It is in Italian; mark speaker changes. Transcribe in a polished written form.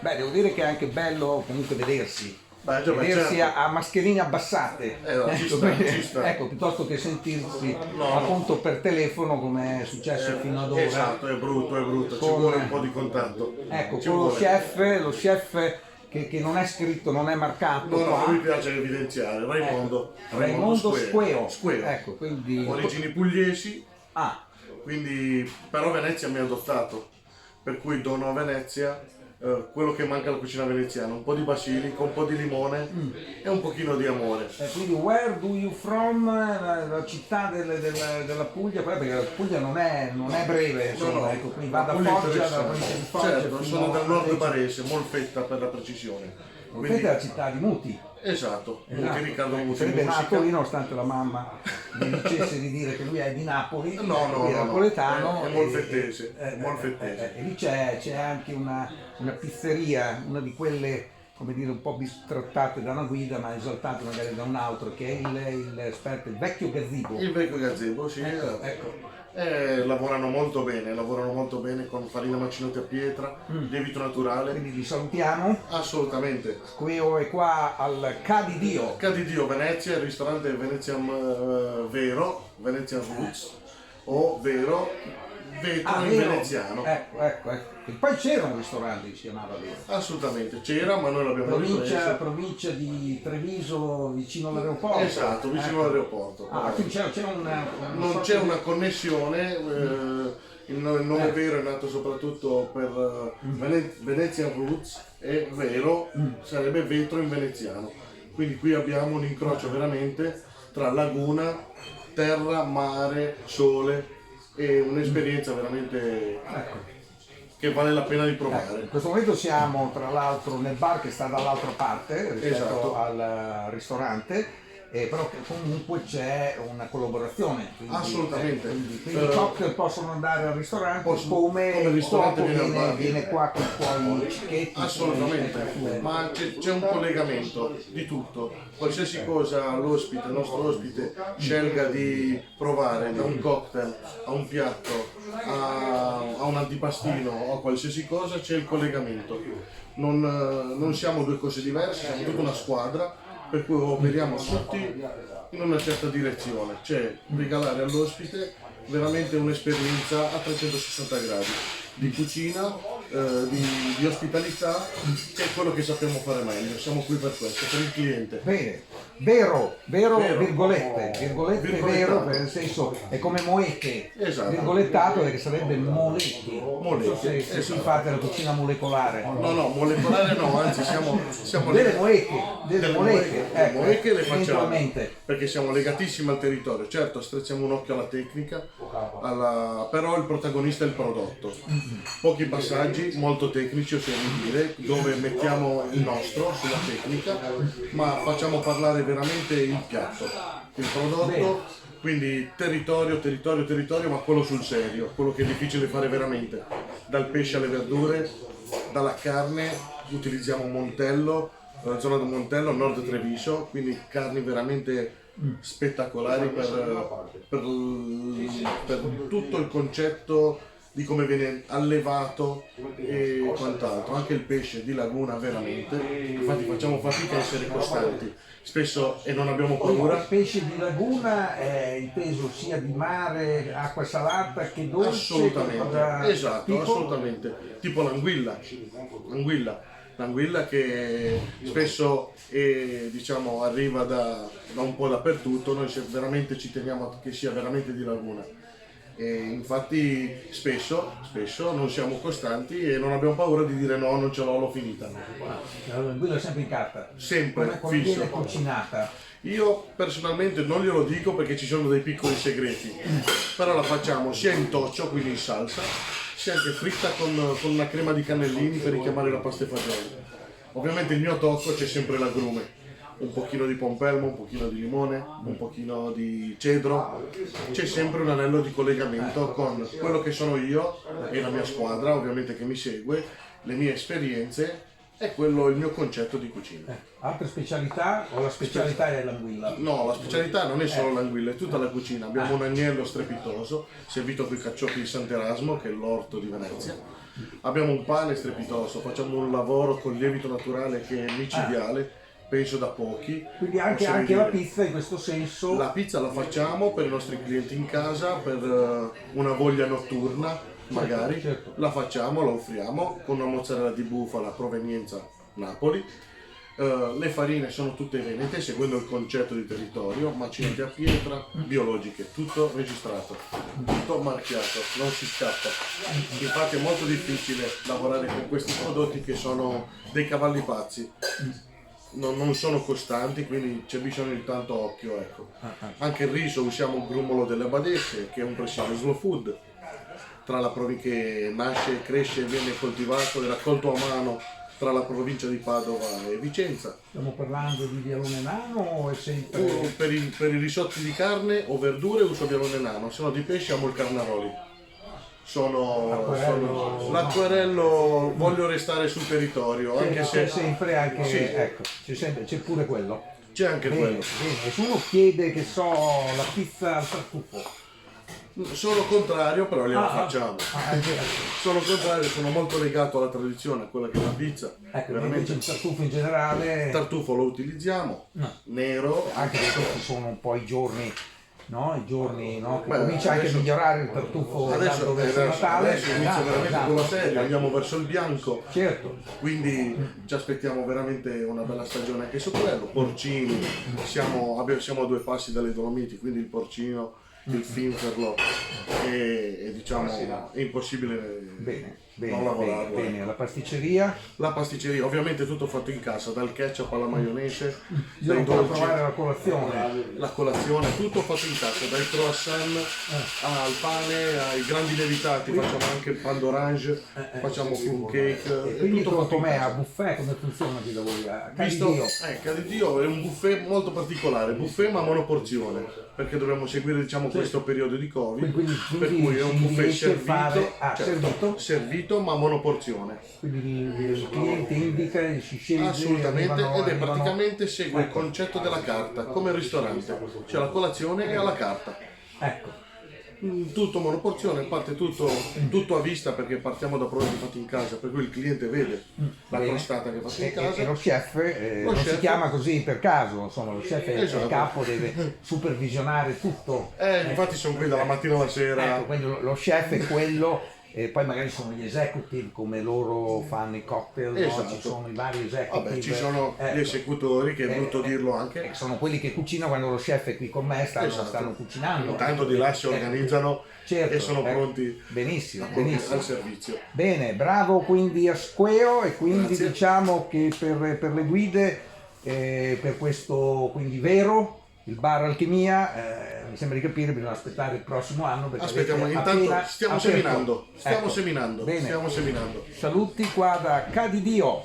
Speaker 1: Beh, devo dire che è anche bello comunque vedersi.
Speaker 2: Beh, già,
Speaker 1: Vedersi
Speaker 2: certo.
Speaker 1: a mascherine abbassate,
Speaker 2: No, ci sta, ci sta.
Speaker 1: ecco, piuttosto che sentirsi
Speaker 2: No.
Speaker 1: appunto per telefono come è successo fino ad ora.
Speaker 2: Esatto, è brutto, ci
Speaker 1: Con-
Speaker 2: vuole un po' di contatto.
Speaker 1: Ecco,
Speaker 2: Ci
Speaker 1: con lo
Speaker 2: vuole.
Speaker 1: chef che non è scritto, non è marcato
Speaker 2: No,
Speaker 1: qua.
Speaker 2: non mi piace evidenziare, Raimondo.
Speaker 1: Raimondo Squeo.
Speaker 2: Squeo.
Speaker 1: Ecco, quindi...
Speaker 2: Origini pugliesi,
Speaker 1: Ah,
Speaker 2: quindi però Venezia mi ha adottato, per cui dono a Venezia quello che manca alla cucina veneziana, un po' di basilico, un po' di limone e un pochino di amore.
Speaker 1: quindi where do you from? La città della Puglia, perché la Puglia non è breve, insomma, ecco, quindi va da
Speaker 2: Puglia
Speaker 1: Foggia,
Speaker 2: interessante.
Speaker 1: dalla provincia di Foggia.
Speaker 2: Certo,
Speaker 1: fino
Speaker 2: sono dal nord
Speaker 1: a
Speaker 2: Barese, Molfetta per la precisione.
Speaker 1: Questa è la città di Muti.
Speaker 2: Esatto, Muti,
Speaker 1: Esatto.
Speaker 2: Riccardo Muti,
Speaker 1: Sarebbe
Speaker 2: musica.
Speaker 1: Napoli, nonostante la mamma mi dicesse di dire che lui è di Napoli,
Speaker 2: No,
Speaker 1: è
Speaker 2: no,
Speaker 1: napoletano.
Speaker 2: è molfettese, molfettese.
Speaker 1: E lì c'è anche una pizzeria, una di quelle, come dire, un po' bistrattate da una guida, ma esaltate magari da un altro, che è il vecchio gazebo.
Speaker 2: Il vecchio gazebo, sì.
Speaker 1: Ecco.
Speaker 2: Lavorano molto bene con farina macinata a pietra, lievito naturale.
Speaker 1: Quindi li salutiamo.
Speaker 2: Assolutamente.
Speaker 1: Squeo è qua al Ca di Dio.
Speaker 2: Cadidio Venezia, il ristorante Venezian Vero, Venezian Roots, o Vero, vetro in
Speaker 1: Vero.
Speaker 2: veneziano.
Speaker 1: Ecco. E poi c'era un ristorante che si chiamava Vero.
Speaker 2: Assolutamente, c'era, ma noi l'abbiamo ripreso.
Speaker 1: Provincia di Treviso, vicino all'aeroporto.
Speaker 2: Esatto, vicino all'aeroporto.
Speaker 1: Quindi c'era
Speaker 2: Non c'è una connessione, il nome Vero è nato soprattutto per Venezian Roots e Vero sarebbe vetro in veneziano. Quindi qui abbiamo un incrocio veramente tra laguna, terra, mare, sole e un'esperienza veramente che vale la pena di provare.
Speaker 1: In questo momento siamo tra l'altro nel bar che sta dall'altra parte rispetto
Speaker 2: Esatto.
Speaker 1: al ristorante, però che comunque c'è una collaborazione. Quindi,
Speaker 2: Assolutamente.
Speaker 1: quindi i cocktail possono andare al ristorante come
Speaker 2: il ristorante
Speaker 1: il cuoco
Speaker 2: viene al bar.
Speaker 1: viene qua con i suoi cicchetti.
Speaker 2: Assolutamente, ma c'è un collegamento di tutto, qualsiasi cosa l'ospite, il nostro ospite scelga di provare, da un cocktail a un piatto a un antipastino o a qualsiasi cosa, c'è il collegamento. Non siamo due cose diverse, siamo tutta una squadra, per cui operiamo tutti in una certa direzione, cioè regalare all'ospite veramente un'esperienza a 360 gradi di cucina, di ospitalità, che è quello che sappiamo fare meglio. Siamo qui per questo, per il cliente.
Speaker 1: Bene, vero, virgolette vero, nel senso è come molecche,
Speaker 2: Esatto.
Speaker 1: virgolettato perché sarebbe molecche. Non so se
Speaker 2: esatto.
Speaker 1: fate la cucina molecolare.
Speaker 2: No, molecolare no, anzi siamo
Speaker 1: Delle molecche,
Speaker 2: le molecche le facciamo
Speaker 1: eventualmente.
Speaker 2: perché siamo legatissimi al territorio. Certo, strizziamo un occhio alla tecnica, però il protagonista è il prodotto. Pochi passaggi molto tecnici, oserei dire, dove mettiamo il nostro sulla tecnica, ma facciamo parlare veramente il piatto, il prodotto. Quindi territorio, ma quello sul serio, quello che è difficile fare veramente. Dal pesce alle verdure, dalla carne, utilizziamo Montello, la zona del Montello, nord Treviso, quindi carni veramente spettacolari per tutto il concetto di come viene allevato e quant'altro. Anche il pesce di laguna veramente, infatti facciamo fatica a essere costanti spesso e non abbiamo paura.
Speaker 1: Pesce di laguna è inteso sia di mare, acqua salata che dolce.
Speaker 2: Assolutamente, esatto,
Speaker 1: tipo?
Speaker 2: assolutamente, tipo l'anguilla che spesso diciamo, arriva da un po' dappertutto, noi veramente ci teniamo che sia veramente di laguna. E infatti spesso non siamo costanti e non abbiamo paura di dire no, non ce l'ho finita.
Speaker 1: L'anguilla è sempre in carta.
Speaker 2: Sempre,
Speaker 1: come
Speaker 2: fisso.
Speaker 1: viene cucinata.
Speaker 2: Io personalmente non glielo dico perché ci sono dei piccoli segreti, però la facciamo sia in toccio, quindi in salsa, sia anche fritta con una crema di cannellini per richiamare la pasta e fagioli. Ovviamente il mio tocco c'è sempre l'agrume. Un pochino di pompelmo, un pochino di limone, un pochino di cedro, c'è sempre un anello di collegamento con quello che sono io e la mia squadra ovviamente che mi segue, le mie esperienze e quello il mio concetto di cucina.
Speaker 1: Altre specialità o la specialità è l'anguilla?
Speaker 2: No, la specialità non è solo l'anguilla, è tutta la cucina. Abbiamo un agnello strepitoso, servito con i cacciotti di Sant'Erasmo, che è l'orto di Venezia. Abbiamo un pane strepitoso, facciamo un lavoro con lievito naturale che è micidiale, penso da pochi.
Speaker 1: Quindi anche la pizza in questo senso.
Speaker 2: La pizza la facciamo per i nostri clienti in casa, per una voglia notturna magari,
Speaker 1: certo.
Speaker 2: La facciamo, la offriamo con una mozzarella di bufala provenienza Napoli. Le farine sono tutte venete seguendo il concetto di territorio, macinate a pietra, biologiche, tutto registrato, tutto marchiato, non si scappa. Infatti è molto difficile lavorare con questi prodotti che sono dei cavalli pazzi. Non sono costanti, quindi c'è bisogno di tanto occhio, ecco. Anche il riso usiamo il grummolo delle abadesse, che è un presidio slow food, tra la che nasce, cresce e viene coltivato e raccolto a mano tra la provincia di Padova e Vicenza.
Speaker 1: Stiamo parlando di vialone nano o è sempre...
Speaker 2: Per i risotti di carne o verdure uso vialone nano, se no di pesce amo il carnaroli. L'acquerello voglio restare sul territorio, anche se...
Speaker 1: C'è sempre anche,
Speaker 2: sì.
Speaker 1: ecco, c'è pure quello.
Speaker 2: C'è anche quello.
Speaker 1: Bene. Se uno chiede, che so, la pizza al tartufo.
Speaker 2: Sono contrario, però gliela facciamo.
Speaker 1: È vero.
Speaker 2: Sono contrario, sono molto legato alla tradizione, a quella che è la pizza.
Speaker 1: Ecco,
Speaker 2: Veramente.
Speaker 1: invece il tartufo in generale...
Speaker 2: Il tartufo lo utilizziamo, nero.
Speaker 1: Anche perché ci sono un po' i giorni, no? I giorni, no? Che
Speaker 2: Beh,
Speaker 1: comincia anche a
Speaker 2: adesso-
Speaker 1: migliorare il tartufo andando verso Natale.
Speaker 2: adesso inizia veramente
Speaker 1: Esatto.
Speaker 2: con la serie, andiamo verso il bianco.
Speaker 1: Certo.
Speaker 2: Quindi ci aspettiamo veramente una bella stagione anche su quello. Porcini, siamo a 2 passi dalle Dolomiti, quindi il porcino, il finferlo è diciamo è impossibile non lavorarlo.
Speaker 1: Bene. La pasticceria,
Speaker 2: La pasticceria, ovviamente tutto fatto in casa, dal ketchup alla maionese,
Speaker 1: io
Speaker 2: dai
Speaker 1: non posso
Speaker 2: dolci,
Speaker 1: provare la colazione.
Speaker 2: la colazione, tutto fatto in casa, dai croissant al pane, ai grandi lievitati, facciamo anche il pan d'orange, facciamo plum cake,
Speaker 1: E
Speaker 2: è
Speaker 1: quindi
Speaker 2: tutto fatto in
Speaker 1: com'è a
Speaker 2: casa.
Speaker 1: buffet, come funziona qui da voi? A
Speaker 2: Visto,
Speaker 1: Caridio?
Speaker 2: cari Dio, è un buffet molto particolare, buffet ma monoporzione, perché dobbiamo seguire diciamo questo periodo di Covid,
Speaker 1: Quindi
Speaker 2: per cui è un
Speaker 1: si
Speaker 2: buffet
Speaker 1: riesce a
Speaker 2: servito,
Speaker 1: fare-
Speaker 2: certo, servito ma monoporzione.
Speaker 1: Quindi il cliente indica, si sceglie,
Speaker 2: Assolutamente,
Speaker 1: arrivano-
Speaker 2: ed è praticamente segue il concetto della carta, come il ristorante, c'è la colazione e alla carta.
Speaker 1: Ecco.
Speaker 2: Tutto monoporzione, parte tutto a vista perché partiamo da prodotti fatti in casa, per cui il cliente vede la
Speaker 1: Bene.
Speaker 2: crostata che è fatta in
Speaker 1: E
Speaker 2: casa.
Speaker 1: lo chef
Speaker 2: Lo
Speaker 1: non si
Speaker 2: chef-
Speaker 1: chiama così per caso, insomma, lo chef è
Speaker 2: Esatto.
Speaker 1: il capo, deve supervisionare tutto.
Speaker 2: Infatti sono qui dalla mattina alla sera.
Speaker 1: Ecco, quindi lo chef è quello, e poi magari sono gli executive, come loro fanno i cocktail, no?
Speaker 2: Esatto.
Speaker 1: Ci sono i vari executive.
Speaker 2: Vabbè, ci sono
Speaker 1: Ecco.
Speaker 2: gli esecutori, che è brutto dirlo anche.
Speaker 1: Sono quelli che cucinano quando lo chef è qui con me, stanno
Speaker 2: Esatto.
Speaker 1: cucinando.
Speaker 2: Intanto di là si organizzano
Speaker 1: Certo,
Speaker 2: e sono
Speaker 1: ecco.
Speaker 2: pronti
Speaker 1: Benissimo,
Speaker 2: al
Speaker 1: benissimo.
Speaker 2: servizio.
Speaker 1: Bene, bravo quindi a Squeo, e quindi
Speaker 2: Grazie.
Speaker 1: diciamo che per le guide, per questo quindi vero, il bar Alchimia, mi sembra di capire, bisogna aspettare il prossimo anno. Perché
Speaker 2: Aspettiamo,
Speaker 1: avete
Speaker 2: intanto
Speaker 1: appena
Speaker 2: stiamo
Speaker 1: aperto.
Speaker 2: seminando,
Speaker 1: Ecco, bene.
Speaker 2: stiamo seminando.
Speaker 1: Saluti qua da Cadidio.